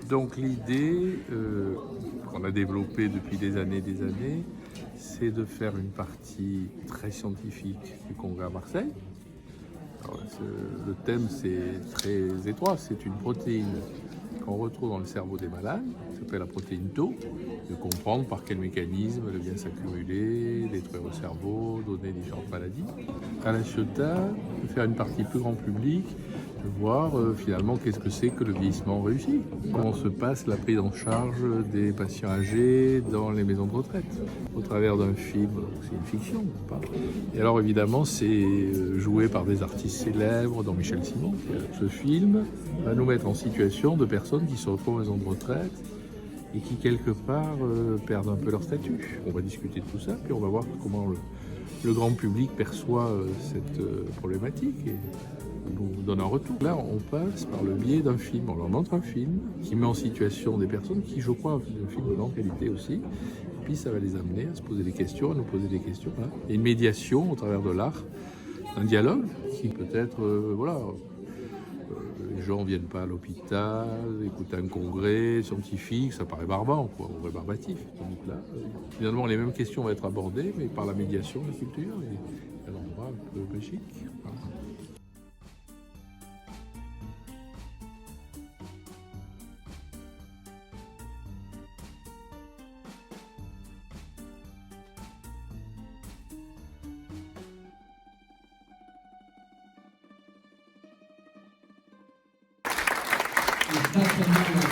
Donc l'idée qu'on a développée depuis des années, c'est de faire une partie très scientifique du congrès à Marseille. Alors, le thème c'est très étroit, c'est une protéine qu'on retrouve dans le cerveau des malades, qui s'appelle la protéine Tau, de comprendre par quel mécanisme elle vient s'accumuler, détruire le cerveau, donner différentes maladies. À la Ciotat, de faire une partie plus grand public, de voir finalement qu'est-ce que c'est que le vieillissement réussi. Comment se passe la prise en charge des patients âgés dans les maisons de retraite, au travers d'un film, c'est une fiction, pas. Et alors évidemment c'est joué par des artistes célèbres, dont Michel Simon. Ce film va nous mettre en situation de personnes qui se retrouvent en maison de retraite et qui quelque part perdent un peu leur statut. On va discuter de tout ça, puis on va voir comment le grand public perçoit cette problématique et nous donne un retour. Là, on passe par le biais d'un film. On leur montre un film qui met en situation des personnes qui, je crois, un film de grande qualité aussi. Et puis ça va les amener à se poser des questions, à nous poser des questions. Hein. Et une médiation au travers de l'art, un dialogue qui peut-être, les gens ne viennent pas à l'hôpital, écouter un congrès scientifique, ça paraît barbant, quoi, ou rébarbatif. Donc là, finalement, les mêmes questions vont être abordées, mais par la médiation de la culture et un endroit un peu magique. Voilà. Exactement.